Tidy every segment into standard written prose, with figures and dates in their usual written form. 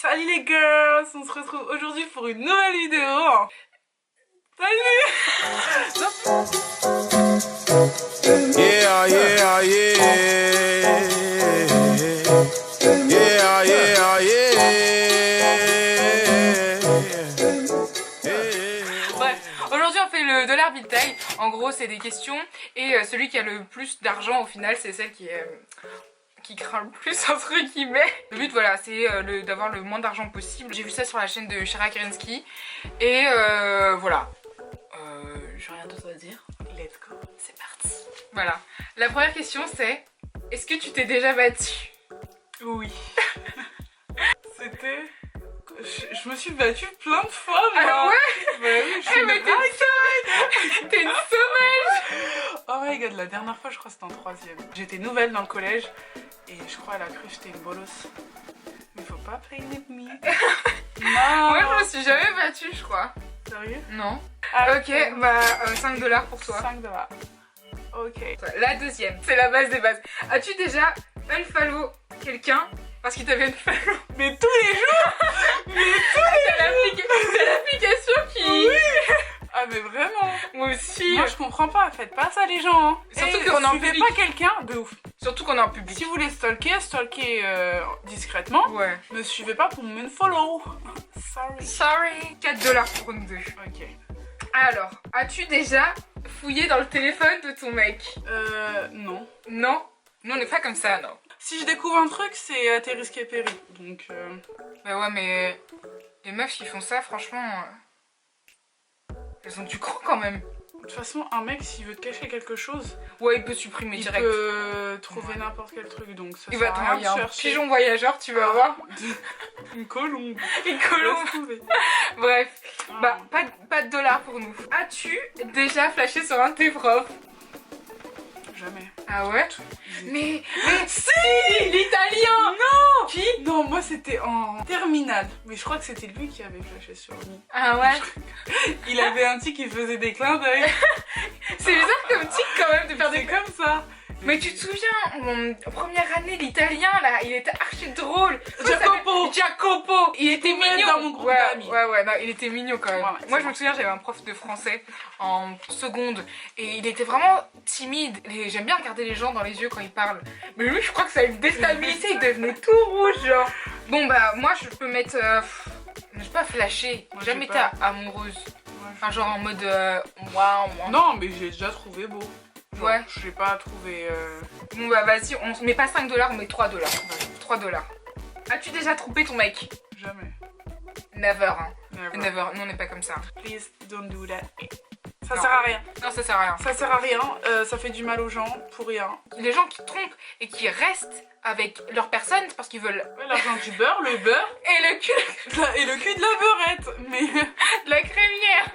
Salut les girls, on se retrouve aujourd'hui pour une nouvelle vidéo. Salut. Yeah, yeah, yeah. Yeah, yeah, yeah. Bref, aujourd'hui on fait le dollar bill taille. En gros c'est des questions et celui qui a le plus d'argent au final c'est celle qui craint le plus entre guillemets. Le but voilà c'est d'avoir le moins d'argent possible. J'ai vu ça sur la chaîne de Shara Kerensky et voilà. J'ai rien d'autre à dire. Let's go. C'est parti. Voilà. La première question c'est: est-ce que tu t'es déjà battue? Oui. C'était... Je me suis battue plein de fois moi. Ah ouais? Bah oui, je suis mais une t'es t'es une sauvage. Oh my god, la dernière fois je crois c'était en 3ème. J'étais nouvelle dans le collège et je crois elle a cru que j'étais une bolosse. Mais faut pas play with me. Non. Moi je me suis jamais battue je crois. Sérieux? Non. Ah, Ok, bah 5 $ pour toi. 5 $. Ok. La deuxième, c'est la base des bases. As-tu déjà unfollow quelqu'un parce qu'il t'avait unfollow? Mais tous les jours. C'est l'application qui... Oui. Ah mais vraiment. Moi aussi. Moi je comprends pas, faites pas ça les gens hein. Surtout qu'on est en suivez public. pas quelqu'un de ouf. Surtout qu'on est en public. Si vous voulez stalker discrètement, Ouais. me suivez pas pour me follow. Sorry. Sorry. 4 $ pour nous deux. Ok. Alors, as-tu déjà fouillé dans le téléphone de ton mec? Non. Non. Nous on n'est pas comme ça, non. Si je découvre un truc, c'est à tes risques et périls. Donc Bah ouais, mais les meufs qui font ça, franchement, elles ont du con quand même. de toute façon, un mec s'il veut te cacher quelque chose, Ouais, il peut supprimer il direct. peut trouver n'importe quel truc. Donc ça Il sert va à rien t'envoyer de un chercher. pigeon voyageur, tu vas voir. Une colombe. Une colombe. Laisse tomber. Bref, Ah. bah pas de dollars pour nous. As-tu déjà flashé sur un de tes profs? Jamais. Ah ouais? Mais Si. l'italien! Non. Qui? Non, moi c'était en terminale. Mais je crois que c'était lui qui avait flashé sur lui. Ah ouais? Il avait un tic qui faisait des clins d'œil. C'est bizarre comme tic quand même de faire C'est des... comme ça. Mais tu te souviens, en première année, l'italien là, il était archi drôle. Jacopo. Jacopo. Il était mettre mignon. dans mon groupe ouais, d'amis. ouais, non, il était mignon quand même. Voilà, Moi c'est je me bon. souviens, j'avais un prof de français en seconde et il était vraiment timide. Et j'aime bien regarder les gens dans les yeux quand ils parlent. Mais lui, je crois que ça le déstabilisait, il devenait tout rouge genre. Bon bah moi je peux mettre... je peux pas flasher. Moi, Jamais j'ai été pas. amoureuse. Ouais, Enfin genre en mode... waouh. non, mais j'ai déjà trouvé beau. Genre, Ouais. Je l'ai pas trouvé. Bon bah vas-y, on met pas 5 $, on met 3 $. 3 $. As-tu déjà trompé ton mec? Jamais. Never, hein. Never. Never, nous on n'est pas comme ça. Please don't do that. Ça Non. sert à rien. Non, ça sert à rien. Ça sert à rien. Ça fait du mal aux gens pour rien. Les gens qui trompent et qui restent avec leur personne, c'est parce qu'ils veulent... Ouais, l'argent du beurre, le beurre Et le cul et le cul de la beurrette. Mais. de la crémière.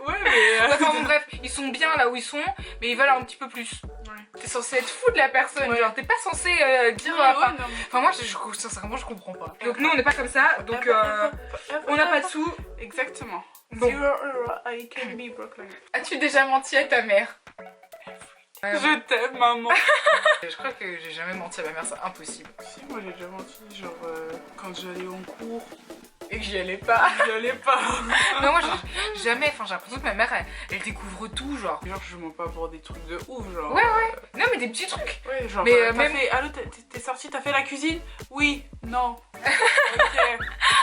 Ouais, mais. Enfin bon bref, ils sont bien là où ils sont, mais ils veulent un petit peu plus. Ouais. T'es censé être fou de la personne, Ouais. genre t'es pas censé dire... Ouais, enfin, non. enfin, moi, sincèrement, je comprends pas. Donc nous on n'est pas comme ça, donc on n'a pas de sous. Exactement. Bon. 0 euro, I can be broke like that. As-tu déjà menti à ta mère? Je t'aime, maman. Je crois que j'ai jamais menti à ma mère, c'est impossible. Si, moi j'ai déjà menti, genre quand j'allais en cours, Et que j'y allais pas. j'y allais pas. Non, moi jamais, enfin j'ai l'impression que ma mère elle découvre tout, genre. Genre, je mens pas pour des trucs de ouf, genre. Ouais, ouais. Non, mais des petits trucs. Ouais, genre, Mais, t'as même- fait, allô, t'es sortie, t'as fait la cuisine? Oui, non. Ok.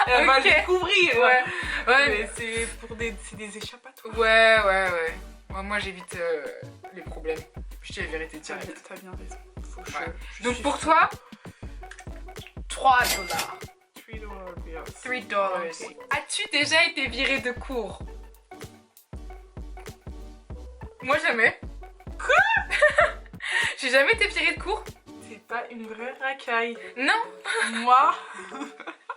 Elle va Ok. le découvrir. Ouais, ouais. Mais c'est pour des échappatoires. Ouais. Moi j'évite les problèmes. Je dis la vérité directe. T'as bien raison. Faut que Ouais. je Donc suis pour toi, 3 $. 3 $, yes. 3 $. Ok. As-tu déjà été viré de cours? Moi jamais. Quoi? J'ai jamais été virée de cours? C'est pas une vraie racaille. Non. Moi.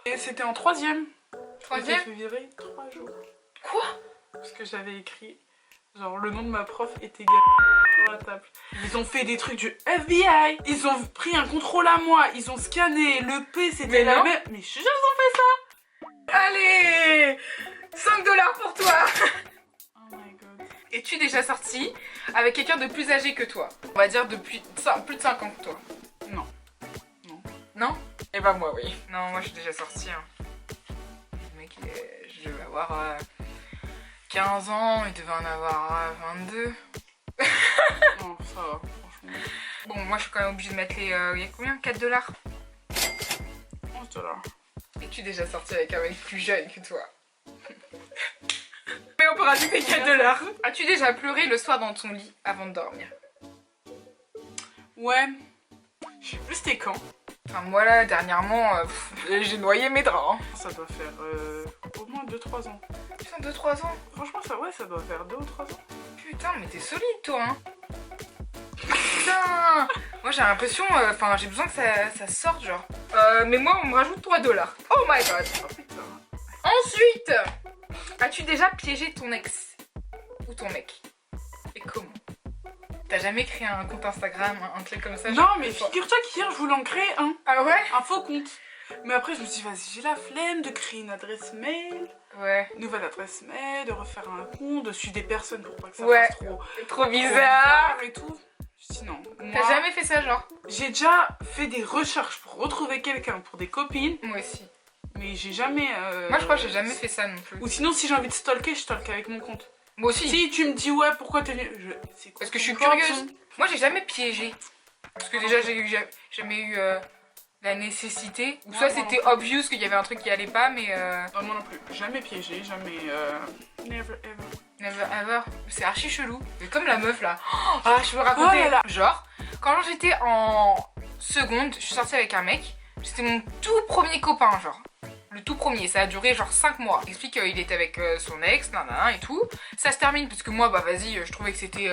Et c'était en 3ème. J'ai Troisième? fait virer 3 jours. Quoi? Parce que j'avais écrit, genre le nom de ma prof était égal sur la table. Ils ont fait des trucs du FBI. Ils ont pris un contrôle à moi. Ils ont scanné. Le P c'était Mais la non. même. Mais je suis sûr qu'ils ont fait ça. Allez, 5 $ pour toi. Oh my god. Es-tu déjà sortie avec quelqu'un de plus âgé que toi? On va dire depuis plus de 5 ans que toi. Non. Non? Eh ben moi oui. Non, moi je suis déjà sortie. Hein. mec, je devais avoir 15 ans, il devait en avoir 22. Non, ça va, franchement. Bon, moi je suis quand même obligée de mettre les... il y a combien? 4 $? 11 $. Es-tu déjà sorti avec un mec plus jeune que toi? Mais on peut rajouter 4 $. As-tu déjà pleuré le soir dans ton lit avant de dormir? Ouais. Je sais plus c'était quand. Enfin moi là, dernièrement, j'ai noyé mes draps. Hein. Ça doit faire au moins 2-3 ans. Putain, 2-3 ans. Franchement, ça, ouais, ça doit faire 2 ou 3 ans. Putain, mais t'es solide toi, hein. Putain. Moi j'ai l'impression, enfin j'ai besoin que ça sorte genre. Mais moi on me rajoute 3 $. Oh my god. Oh putain. Ensuite, as-tu déjà piégé ton ex ou ton mec? Et comment? T'as jamais créé un compte Instagram, un truc comme ça? Non, mais figure-toi qu'hier, je voulais en créer un. Ah ouais? Un faux compte. Mais après, je me suis dit, vas-y, j'ai la flemme de créer une adresse mail. Ouais. Nouvelle adresse mail, de refaire un compte, de suivre des personnes pour pas que ça Ouais. fasse Trop bizarre. et tout. Je dis non. T'as jamais fait ça genre? J'ai déjà fait des recherches pour retrouver quelqu'un pour des copines, Moi aussi. mais j'ai jamais. Moi je crois que j'ai jamais fait ça non plus. Ou sinon, si j'ai envie de stalker, je stalk avec mon compte. Moi aussi. Si tu me dis, ouais, pourquoi t'es venu. C'est quoi Parce que je ton suis compte, curieuse. hein? Moi j'ai jamais piégé. Parce que déjà j'ai jamais eu la nécessité. Ou Ouais, soit moi c'était non obvious qu'il y avait un truc qui allait pas, mais Non, moi non plus. Jamais piégé, jamais. Never ever. never ever. C'est archi chelou. Mais comme la meuf là. Ah, je peux raconter. Oh là là. Genre, quand j'étais en seconde, je suis sortie avec un mec. C'était mon tout premier copain, genre. Le tout premier, ça a duré genre 5 mois. Il explique qu'il était avec son ex, nanana et tout. Ça se termine parce que moi, bah vas-y, je trouvais que c'était...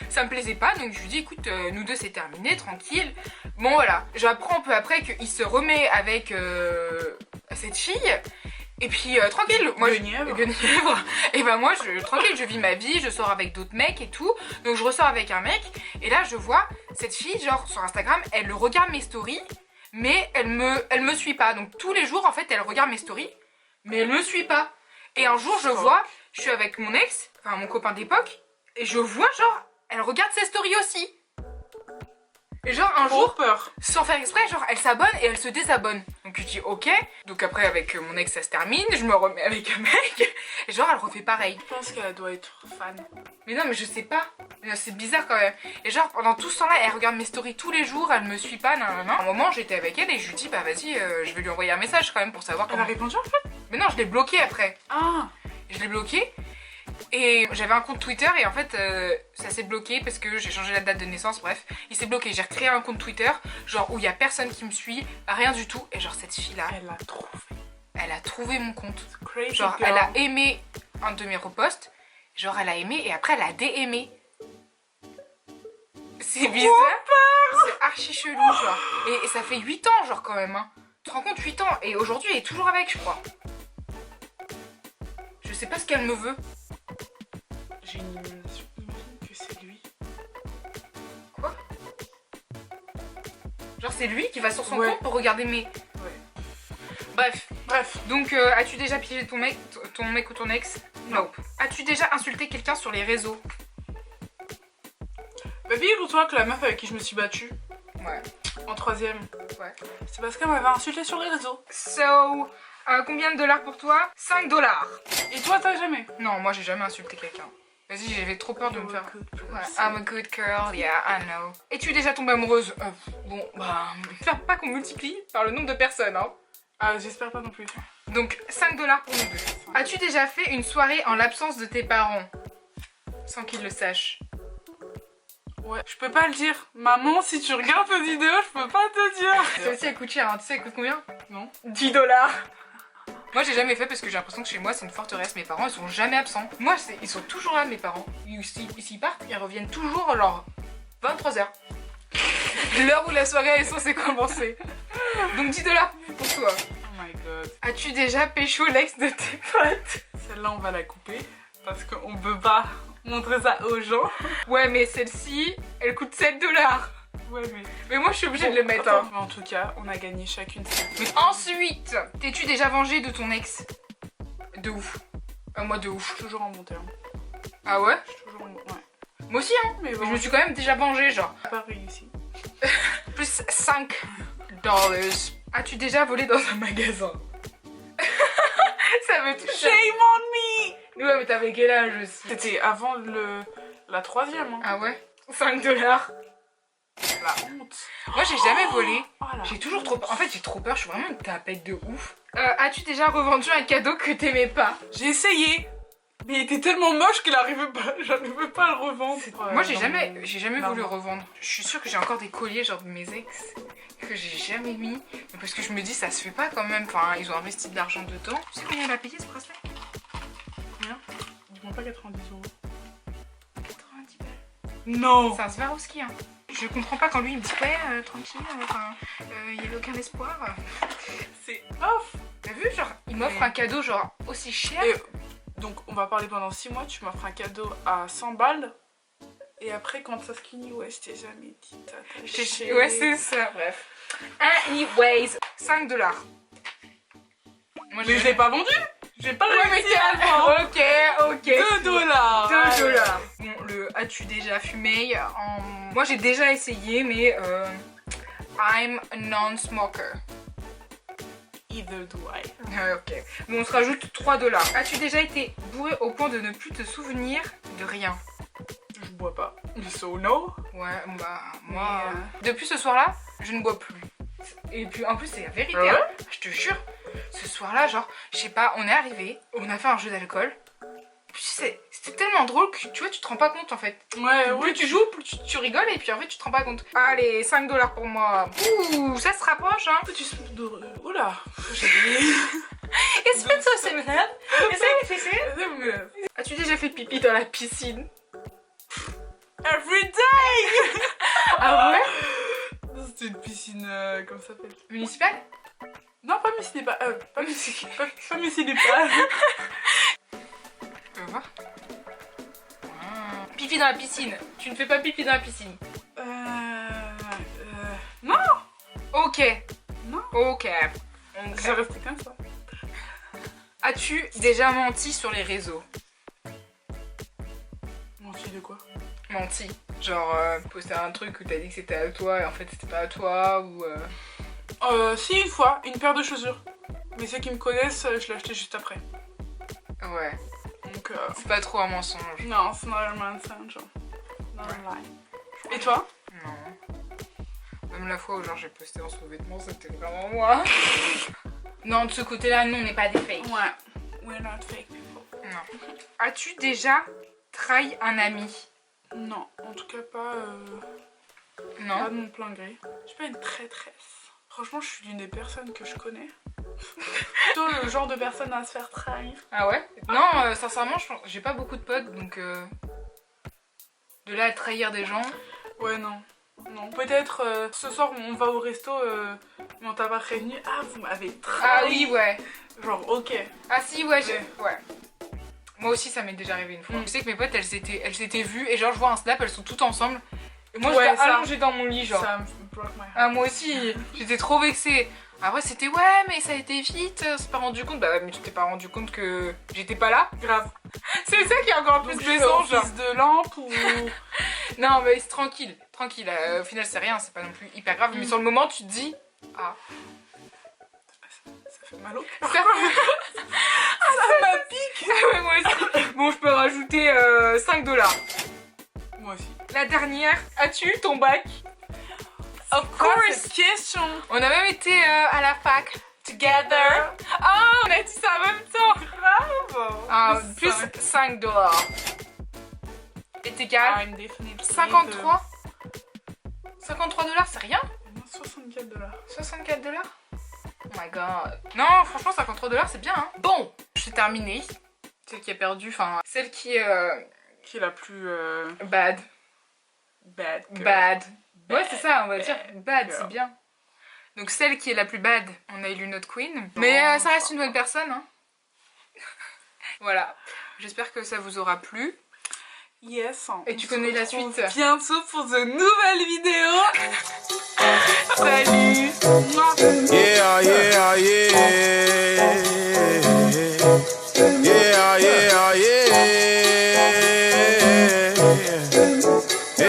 ça me plaisait pas, donc je lui dis, écoute, nous deux c'est terminé, tranquille. Bon voilà, j'apprends un peu après qu'il se remet avec cette fille. Et puis tranquille, moi Guenièvre. et ben moi tranquille, je vis ma vie, je sors avec d'autres mecs et tout. Donc je ressors avec un mec et là je vois cette fille genre sur Instagram, elle regarde mes stories mais elle me suit pas. Donc tous les jours en fait, elle regarde mes stories mais elle me suit pas. Et un jour je vois, je suis avec mon ex, enfin mon copain d'époque et je vois genre elle regarde ses stories aussi. Et genre un jour, peur. sans faire exprès, genre elle s'abonne et elle se désabonne. Donc je dis ok. Donc après avec mon ex ça se termine, je me remets avec un mec. Et genre elle refait pareil. Je pense qu'elle doit être fan. Mais non mais je sais pas. C'est bizarre quand même. Et genre pendant tout ce temps là elle regarde mes stories tous les jours, elle me suit pas, nanana. À un moment j'étais avec elle et je lui dis bah vas-y je vais lui envoyer un message quand même pour savoir Elle a comment. répondu en fait. Mais non je l'ai bloqué après. Ah. Je l'ai bloqué. Et j'avais un compte Twitter et en fait ça s'est bloqué parce que j'ai changé la date de naissance, bref. Il s'est bloqué, j'ai recréé un compte Twitter genre où il y a personne qui me suit, rien du tout. Et genre cette fille là, Elle l'a trouvé. elle a trouvé mon compte. Crazy Genre girl. elle a aimé un de mes reposts, genre elle a aimé et après elle a déaimé. C'est bizarre, c'est archi chelou genre. Et ça fait 8 ans genre quand même hein. Tu te rends compte 8 ans et aujourd'hui elle est toujours avec je crois. Je sais pas ce qu'elle me veut. J'ai une illumination. Imagine que c'est lui. Quoi? Genre c'est lui qui va sur son Ouais. compte pour regarder mes... Ouais. Bref, donc as-tu déjà piégé ton mec ou ton ex? Non. As-tu déjà insulté quelqu'un sur les réseaux? Bah figure-toi que la meuf avec qui je me suis battue Ouais. en 3ème, Ouais. c'est parce qu'elle m'avait insulté sur les réseaux. So, combien de dollars pour toi? 5 $. Et toi, t'as jamais? Non, moi j'ai jamais insulté quelqu'un. Vas-y, j'avais trop peur de me faire... Ouais, I'm a good girl, yeah, I know. Es-tu déjà tombée amoureuse? Bon, bah... J'espère pas qu'on multiplie par le nombre de personnes, hein. Ah, j'espère pas non plus. Donc, 5 $ pour nous deux. As-tu déjà fait une soirée en l'absence de tes parents? Sans qu'ils le sachent. Ouais, je peux pas le dire. Maman, si tu regardes cette vidéo, je peux pas te dire. Celle-ci, elle coûte cher, hein. Tu sais, elle coûte combien? Non. 10 $. Moi, j'ai jamais fait parce que j'ai l'impression que chez moi, c'est une forteresse. Mes parents, ils sont jamais absents. Moi, ils sont toujours là, mes parents. S'ils partent, ils reviennent toujours, genre, 23h. L'heure où la soirée est censée commencer. Donc 10 $ pour toi. Oh my god. As-tu déjà pécho l'ex de tes potes? Celle-là, on va la couper. Parce qu'on peut pas montrer ça aux gens. Ouais, mais celle-ci, elle coûte 7 $. Ouais, mais... Mais moi, je suis obligée de le mettre. Attends, Hein. mais en tout cas, on a gagné chacune. Mais ensuite, t'es-tu déjà vengée de ton ex? De ouf. Moi, de ouf. Toujours en bon terme. Ah ouais? Je suis toujours en bon... Ouais. Moi aussi, hein. Mais Mais bon, je me suis quand même déjà vengée, genre. pas réussi. Plus 5 $. As-tu déjà volé dans un magasin? Ça t'avais tout Shame on me. Ouais, mais t'avais quel âge aussi? C'était avant la 3e. Hein. Ah ouais? 5 dollars. La honte. Moi, j'ai jamais volé. Oh, la J'ai toujours honte. trop peur. En fait, j'ai trop peur. Je suis vraiment une tapette de ouf. As-tu déjà revendu un cadeau que t'aimais pas? J'ai essayé. Mais il était tellement moche qu'il arrivait pas. J'arrivais pas à le revendre. Moi, j'ai dans jamais mon- voulu revendre. Je suis sûre que j'ai encore des colliers, genre de mes ex, que j'ai jamais mis. Mais parce que je me dis, ça se fait pas quand même. Enfin, ils ont investi de l'argent dedans. Tu sais combien il a payé ce bracelet? Combien? Dis-moi pas 90 euros. 90 balles. Non. C'est un Swarovski, hein. Je comprends pas quand lui il me dit ouais, tranquille, il y a aucun espoir. C'est off. T'as vu, genre, il m'offre un cadeau genre aussi cher. Et donc on va parler pendant 6 mois. Tu m'offres un cadeau à 100 balles. Et après quand ça se finit, ouais, je t'ai jamais dit t'attacher. Ouais, c'est ça, bref. Anyways, 5 dollars. Moi, Mais je l'ai pas vendu. J'ai pas Ouais, mais réussi à le vendre. ok. 2 dollars. 2 dollars. Bon, as-tu déjà fumé Moi, j'ai déjà essayé, mais I'm a non-smoker. Either do I. Ok. Bon, on se rajoute 3 dollars. As-tu déjà été bourré au point de ne plus te souvenir de rien? Je bois pas. So no. Ouais, bah, moi... Mais, Depuis ce soir-là, je ne bois plus. Et puis, en plus, c'est la vérité, Ouais. hein. Je te jure. Ce soir-là, genre, je sais pas, on est arrivé, on a fait un jeu d'alcool. Puis c'était tellement drôle que, tu vois, tu te rends pas compte, en fait. Ouais, Plus tu joues, plus tu rigoles, et puis en fait, tu te rends pas compte. Allez, 5 dollars pour moi. Ouh, ça se rapproche, hein. Petit smoke de... Oula. J'ai It's been so simple. As-tu déjà fait pipi dans la piscine? Every day. Ah ouais? Non, c'était une piscine... comment ça s'appelle? Municipal? Non, pas municipal. Pas municipal. Pas municipal. Tu veux voir? Pipi dans la piscine. Tu ne fais pas pipi dans la piscine. Non. Ok. Non. Ok. Ça restait comme ça. As-tu déjà menti sur les réseaux? Menti de quoi? Menti. Genre, poster un truc où t'as dit que c'était à toi et en fait c'était pas à toi ou... Si, une fois, une paire de chaussures. Mais ceux qui me connaissent, je l'ai acheté juste après. Ouais. Donc, C'est pas trop un mensonge. non, c'est not a mensonge. Not a lie. Et toi? Non. Même la fois où genre j'ai posté en sous-vêtements, c'était vraiment moi. Non, de ce côté-là, nous on n'est pas des fakes. Ouais. We're not fake people. Non. As-tu déjà trahi un ami? Non, en tout cas pas, Non. pas de mon plein gré. Je suis pas une traîtresse. Franchement, je suis l'une des personnes que je connais. Plutôt le genre de personne à se faire trahir. Ah ouais? Non, sincèrement, j'ai pas beaucoup de potes, donc... De là à trahir des gens... Ouais, non. Non, peut-être ce soir on va au resto, mais on t'a pas prévenu. Ah, vous m'avez trahi. Ah oui, ouais. Genre, ok. Ah si, ouais, ouais. Moi aussi, ça m'est déjà arrivé une fois. Je sais que mes potes, elles s'étaient vues, et genre, je vois un snap, elles sont toutes ensemble. Et moi, Ouais, j'étais ça. allongée dans mon lit, genre. Ça me broke my heart. Ah, moi aussi, j'étais trop vexée. Après, c'était ouais, mais ça a été vite, on s'est pas rendu compte. Bah ouais, mais tu t'es pas rendu compte que j'étais pas là. Grave. C'est ça qui est encore plus Donc, blessant, genre. fils de lampe ou... Non, mais c'est tranquille, tranquille. Au final, c'est rien, c'est pas non plus hyper grave. Mais sur le moment, tu te dis, ah. Ça fait mal au cœur. Ça m'a piqué. Ah ouais, moi aussi. Bon, je peux rajouter 5 dollars. Moi aussi. La dernière, as-tu eu ton bac? Of Cette question. On a même été à la fac. Together. Ah, on a dit ça en même temps. Grave. Ah, plus 5 dollars. Est égal. I'm definitely 53. 53 dollars, c'est rien? 64 dollars. 64 dollars? Oh my god. Non, franchement, 53 dollars, c'est bien, hein. Bon, j'ai terminé. Celle qui a perdu, enfin, celle qui est Qui est la plus bad. bad. girl. Bad. Ouais, c'est ça, on va dire. Bad, girl. c'est bien. Donc, celle qui est la plus bad, on a élu notre queen. Mais ça reste une bonne personne, hein. Voilà. J'espère que ça vous aura plu. Yes. Et tu connais la suite. Bientôt pour de nouvelles vidéos.